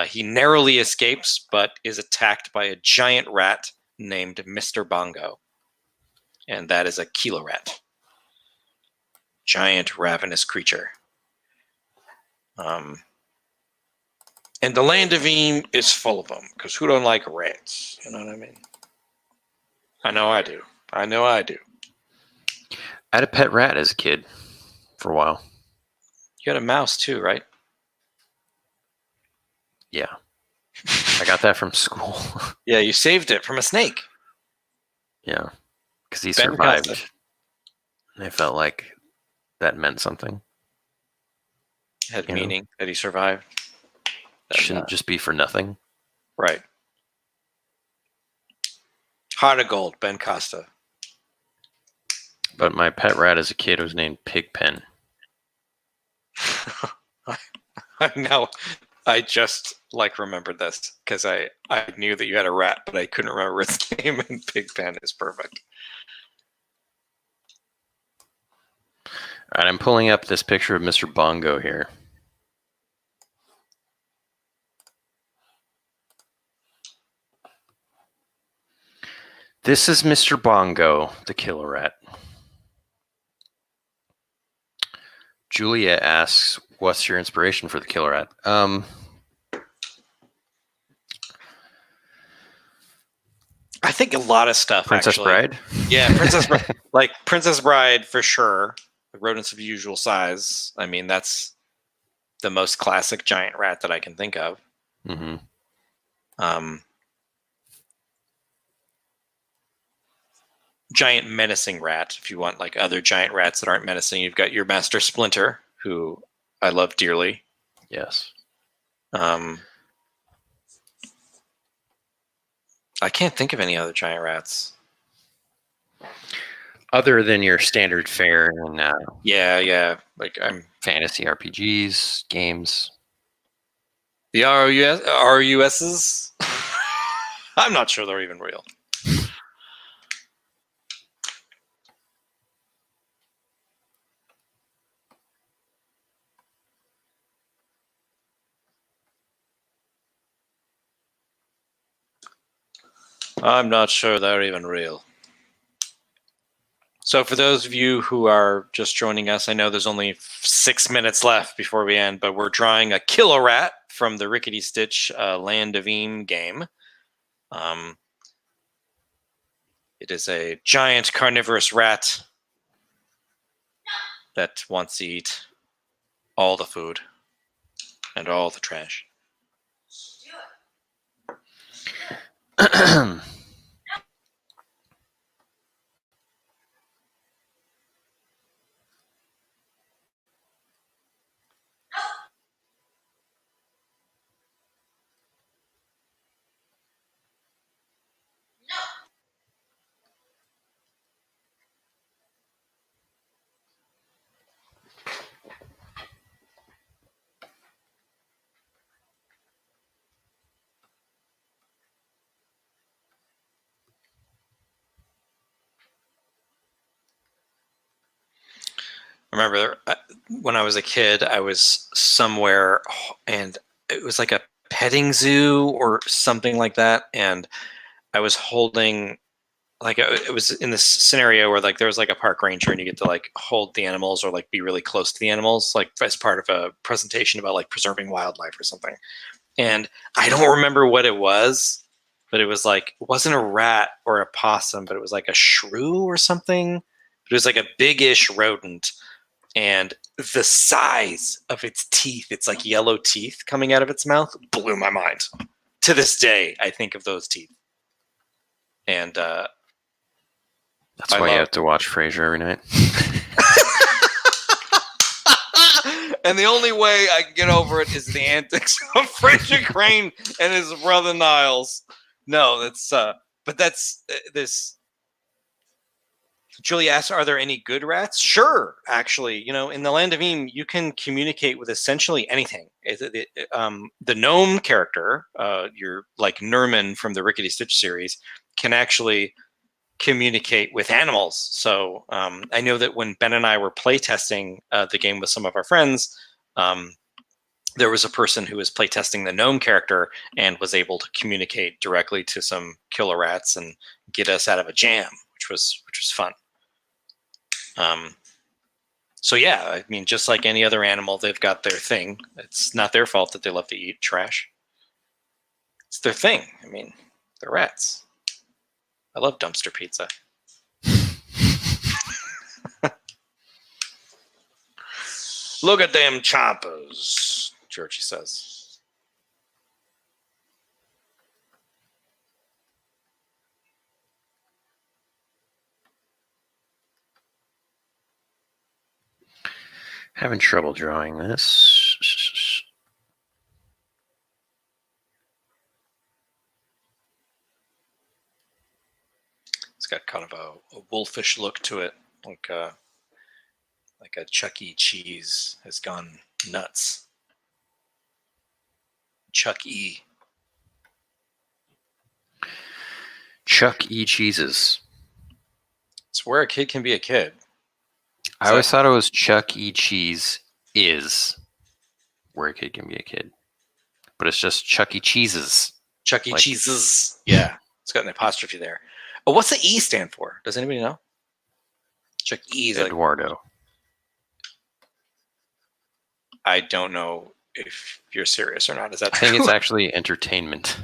he narrowly escapes, but is attacked by a giant rat named Mr. Bongo. And that is a kilo rat. Giant ravenous creature. And the land of Eam is full of them, because who don't like rats? You know what I mean? I know I do. I know I do. I had a pet rat as a kid for a while. You had a mouse too, right? Yeah. I got that from school. Yeah, you saved it from a snake. Yeah. Because he Ben survived. Costa. And I felt like that meant something. Had meaning that he survived. Shouldn't just be for nothing. Right. Heart of Gold, Ben Costa. But my pet rat as a kid was named Pigpen. Now, I just remembered this because I knew that you had a rat, but I couldn't remember its name, and Pigpen is perfect. All right, I'm pulling up this picture of Mr. Bongo here. This is Mr. Bongo, the killer rat. Julia asks, what's your inspiration for the killer rat? I think a lot of stuff, Princess actually. Bride? Yeah, Princess Bride. Like, Princess Bride, for sure. The rodents of usual size. I mean, that's the most classic giant rat that I can think of. Mm-hmm. Giant menacing rat. If you want like other giant rats that aren't menacing, you've got your Master Splinter, who I love dearly. Yes. I can't think of any other giant rats. Other than your standard fare and Yeah. Like I'm fantasy RPGs, games. the RUSs. I'm not sure they're even real. I'm not sure they're even real. So for those of you who are just joining us, I know there's only 6 minutes left before we end, but we're drawing a killer rat from the Rickety Stitch Land of Eam game. It is a giant carnivorous rat that wants to eat all the food and all the trash. I remember when I was a kid, I was somewhere and it was like a petting zoo or something like that. And I was holding, like, it was in this scenario where like there was like a park ranger and you get to like hold the animals or like be really close to the animals, like as part of a presentation about like preserving wildlife or something. And I don't remember what it was, but it was like, it wasn't a rat or a possum, but it was like a shrew or something. It was like a big-ish rodent. And the size of its teeth, it's like yellow teeth coming out of its mouth, blew my mind. To this day, I think of those teeth. And that's why you have to watch Frasier every night. And the only way I can get over it is the antics of Frasier Crane and his brother Niles. No, that's but that's this. Julie asks, are there any good rats? Sure, actually. You know, in the Land of Eam, you can communicate with essentially anything. The gnome character, you're like Nerman from the Rickety Stitch series, can actually communicate with animals. So I know that when Ben and I were playtesting the game with some of our friends, there was a person who was playtesting the gnome character and was able to communicate directly to some killer rats and get us out of a jam, which was fun. So yeah, I mean, just like any other animal, they've got their thing. It's not their fault that they love to eat trash. It's their thing. I mean, they're rats. I love dumpster pizza. Look at them choppers, Georgie says. Having trouble drawing this. It's got kind of a wolfish look to it, like a Chuck E. Cheese has gone nuts. Chuck E. Chuck E. Cheeses. It's where a kid can be a kid. I always thought it was Chuck E. Cheese is where a kid can be a kid. But it's just Chuck E. Cheeses. Chuck E. Cheeses. Yeah. It's got an apostrophe there. Oh, what's the E stand for? Does anybody know? Chuck E. Eduardo. I don't know if you're serious or not. Is that true? I think it's actually entertainment.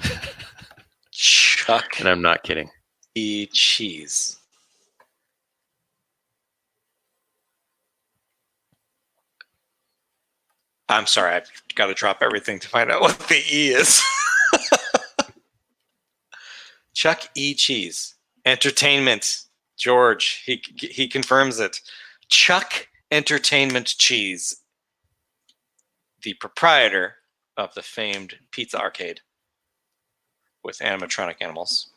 Chuck. And I'm not kidding. E. Cheese. I'm sorry, I've got to drop everything to find out what the E is. Chuck E. Cheese. Entertainment. George, he confirms it. Chuck Entertainment Cheese, the proprietor of the famed pizza arcade with animatronic animals.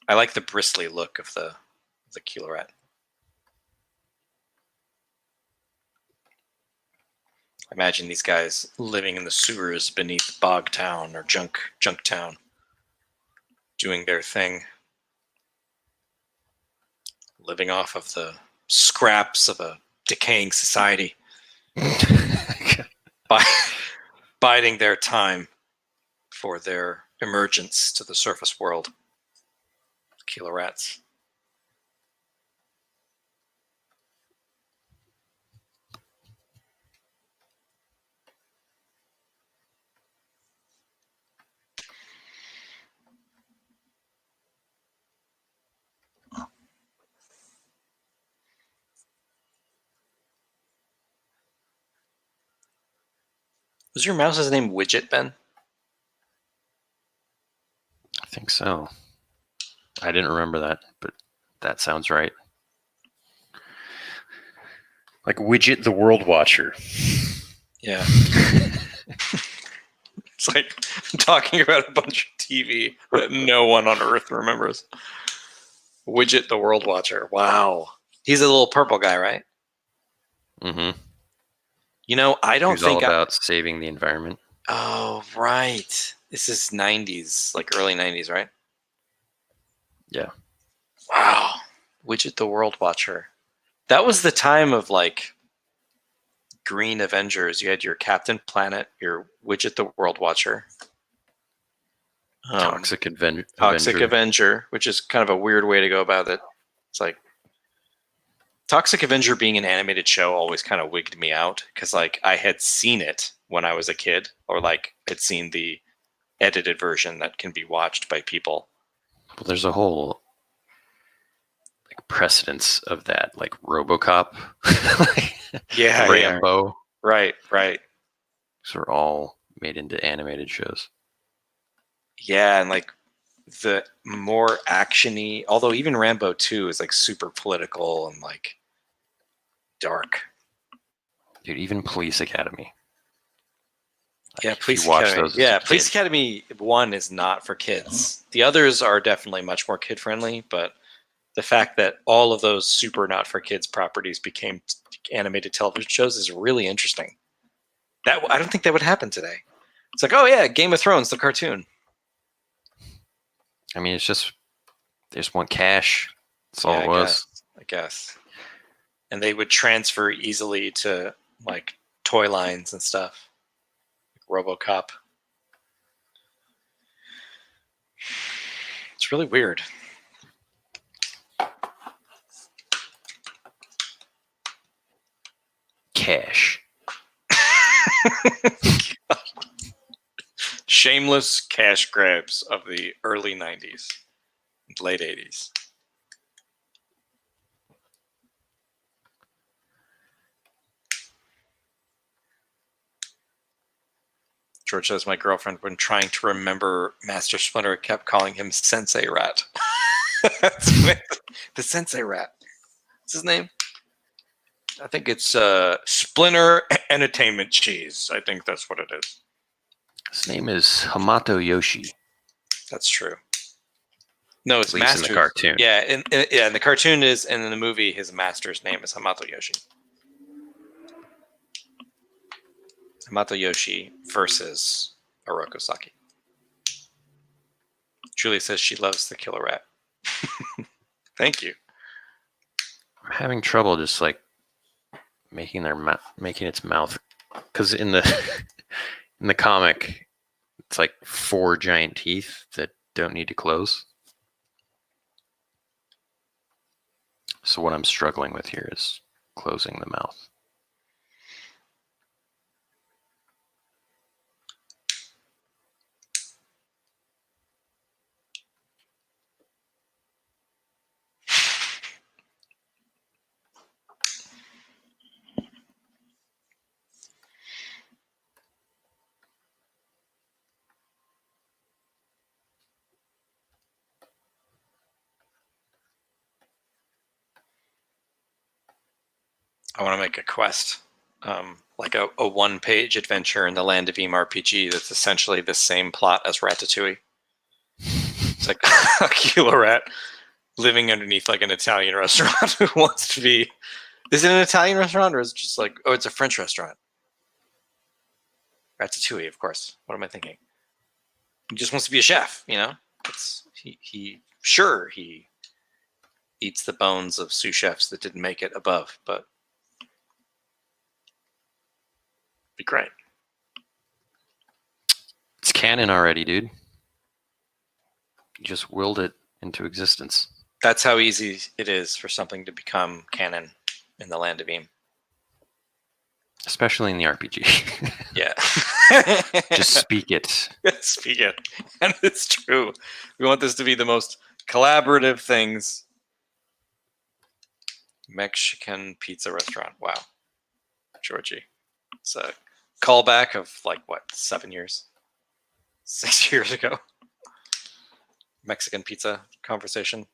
I like the bristly look of the killer rat. Imagine these guys living in the sewers beneath Bog Town or Junk Town, doing their thing, living off of the scraps of a decaying society, biding their time for their emergence to the surface world. Killer rats. Was your mouse's name Widget, Ben? I think so. I didn't remember that, but that sounds right. Like Widget the World Watcher. Yeah. It's like talking about a bunch of TV that no one on Earth remembers. Widget the World Watcher. Wow. He's a little purple guy, right? Mm-hmm. You know, I don't He's all think about saving the environment. Oh, right. This is 90s, like early 90s, right? Yeah. Wow. Widget the World Watcher. That was the time of like Green Avengers. You had your Captain Planet, your Widget the World Watcher. Toxic Toxic Avenger, which is kind of a weird way to go about it. It's like Toxic Avenger being an animated show always kind of wigged me out because like I had seen it when I was a kid, or like had seen the edited version that can be watched by people. Well, there's a whole like precedence of that, like RoboCop, Yeah, Rambo. Yeah. Right. These are all made into animated shows. Yeah, and like the more actiony, although even Rambo 2 is like super political and like dark. Dude, even Police Academy. Like, Yeah, Police Academy. Police Academy 1 is not for kids. The others are definitely much more kid friendly, but the fact that all of those super not for kids properties became animated television shows is really interesting. That I don't think that would happen today. It's like, oh yeah, Game of Thrones, the cartoon. I mean, it's just they just want cash. That's all it was. I guess. And they would transfer easily to like toy lines and stuff. Like RoboCop. It's really weird. Cash. Shameless cash grabs of the early 90s, late 80s. George says, my girlfriend, when trying to remember Master Splinter, kept calling him Sensei Rat. The Sensei Rat. What's his name? I think it's Splinter Entertainment Cheese. I think that's what it is. His name is Hamato Yoshi. That's true. No, it's Master. In the cartoon. Yeah, in the cartoon is, and in the movie, his master's name is Hamato Yoshi. Hamato Yoshi versus Oroku Saki. Julie says she loves the killer rat. Thank you. I'm having trouble just like making its mouth, because in the comic, it's like 4 giant teeth that don't need to close. So what I'm struggling with here is closing the mouth. I want to make a quest, like a one-page adventure in the land of RPG that's essentially the same plot as Ratatouille. It's like a killer rat living underneath like an Italian restaurant who wants to be. Is it an Italian restaurant or is it just like, oh, it's a French restaurant? Ratatouille, of course. What am I thinking? He just wants to be a chef, you know? He eats the bones of sous chefs that didn't make it above, but be great. It's canon already, dude. You just willed it into existence. That's how easy it is for something to become canon in the Land of Eam. Especially in the RPG. Yeah. Just speak it. Speak it. And it's true. We want this to be the most collaborative things. Mexican pizza restaurant. Wow. Georgie. It's a callback of like, what, 7 years? 6 years ago. Mexican pizza conversation.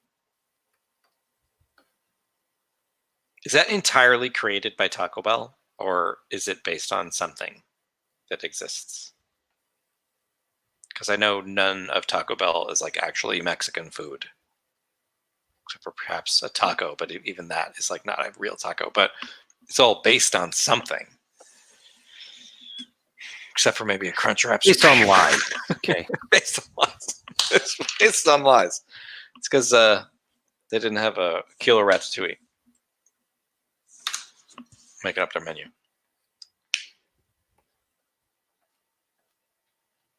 Is that entirely created by Taco Bell? Or is it based on something that exists? Because I know none of Taco Bell is like actually Mexican food. Except for perhaps a taco, but even that is like not a real taco. But it's all based on something. Except for maybe a Crunchwrap. Based on lies. Okay. Based on lies. It's based on lies. It's because they didn't have a killer ratatouille. Make it up their menu.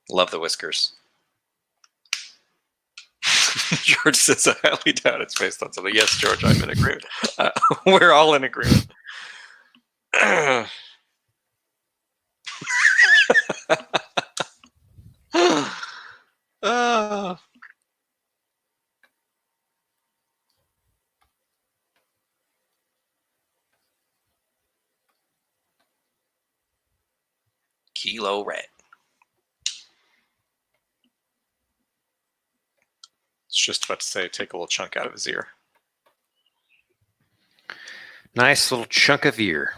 Love the whiskers. George says, I highly doubt it's based on something. Yes, George, I'm in agreement. We're all in agreement. Kilo Red. It's just about to say, take a little chunk out of his ear. Nice little chunk of ear.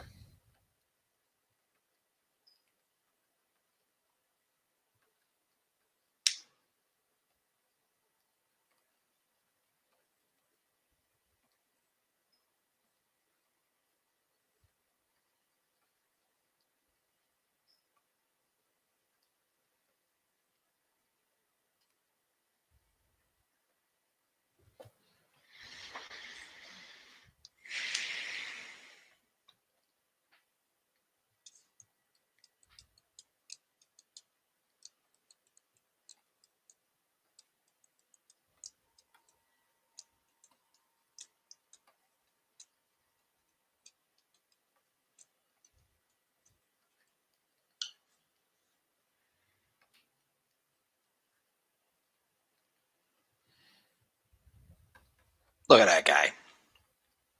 Look at that guy.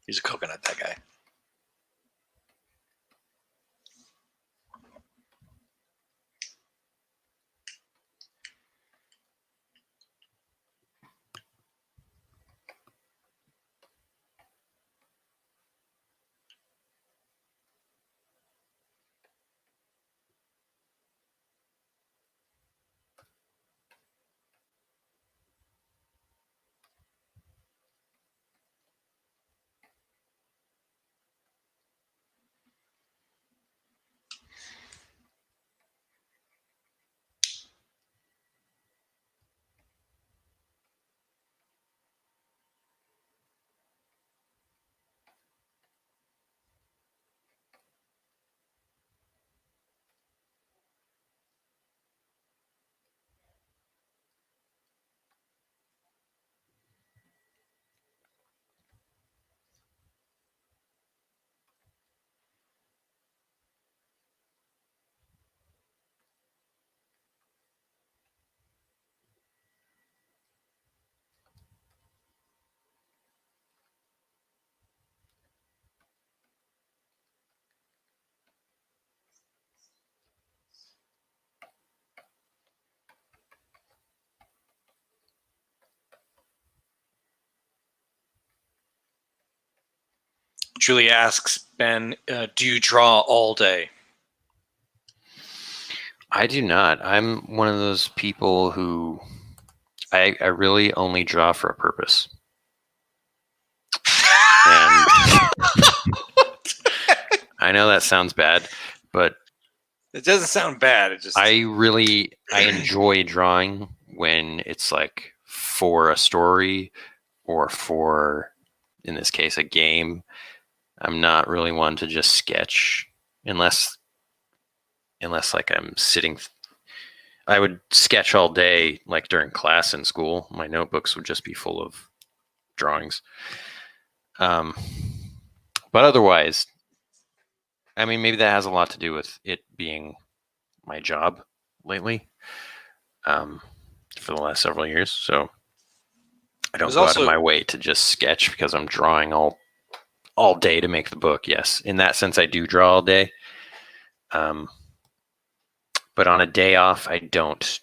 He's a coconut, that guy. Julie asks, Ben, do you draw all day? I do not. I'm one of those people who I really only draw for a purpose. And I know that sounds bad, but it doesn't sound bad. It just I enjoy drawing when it's like for a story or for, in this case, a game. I'm not really one to just sketch unless like I'm sitting. I would sketch all day, like during class in school. My notebooks would just be full of drawings. But otherwise, I mean, maybe that has a lot to do with it being my job lately, for the last several years. So I don't go out of my way to just sketch because I'm drawing all day to make the book. Yes, in that sense, I do draw all day. But on a day off, I don't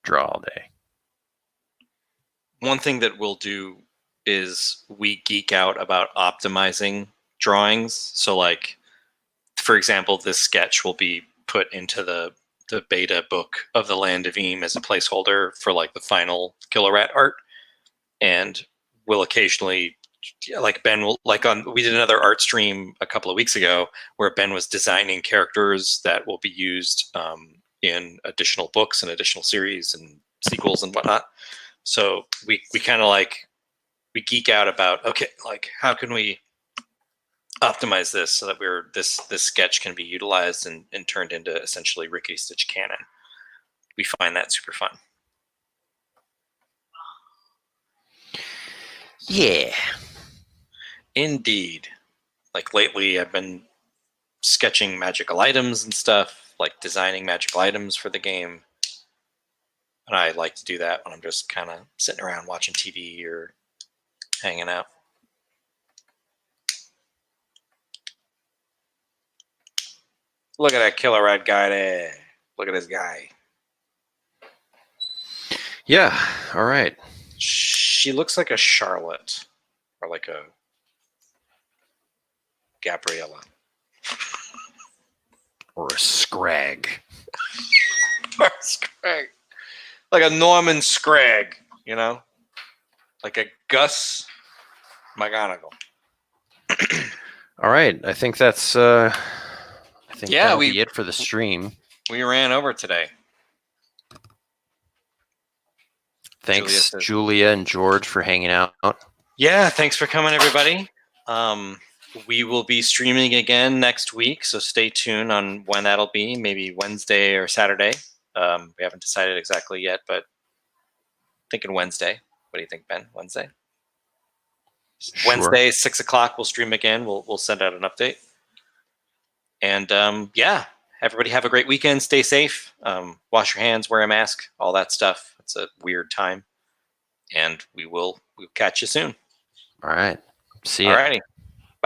draw all day. One thing that we'll do is we geek out about optimizing drawings. So, like, for example, this sketch will be put into the beta book of the Land of Eam as a placeholder for like the final Killer Rat art, and we'll occasionally, like Ben will, like we did another art stream a couple of weeks ago where Ben was designing characters that will be used in additional books and additional series and sequels and whatnot. So we kind of like, we geek out about, okay, like how can we optimize this so that this sketch can be utilized and turned into essentially Rickety Stitch canon. We find that super fun. Yeah. Indeed. Like lately I've been sketching magical items and stuff, like designing magical items for the game. And I like to do that when I'm just kind of sitting around watching TV or hanging out. Look at that Killer Rat guy there. Look at this guy. Yeah, all right. She looks like a Charlotte or like a Gabriella. Or a Scrag. Or a Scrag. Like a Norman Scrag, you know? Like a Gus McGonagall. All right, I think that's that'll be it for the stream. We ran over today. Thanks, Julia and George, for hanging out. Yeah, thanks for coming, everybody. We will be streaming again next week, so stay tuned on when that'll be. Maybe Wednesday or Saturday. We haven't decided exactly yet, but thinking Wednesday. What do you think, Ben? Wednesday? Sure. Wednesday, 6 o'clock, we'll stream again. We'll send out an update. And yeah, everybody have a great weekend. Stay safe. Wash your hands, wear a mask, all that stuff. It's a weird time. And we'll catch you soon. All right. See ya. All righty.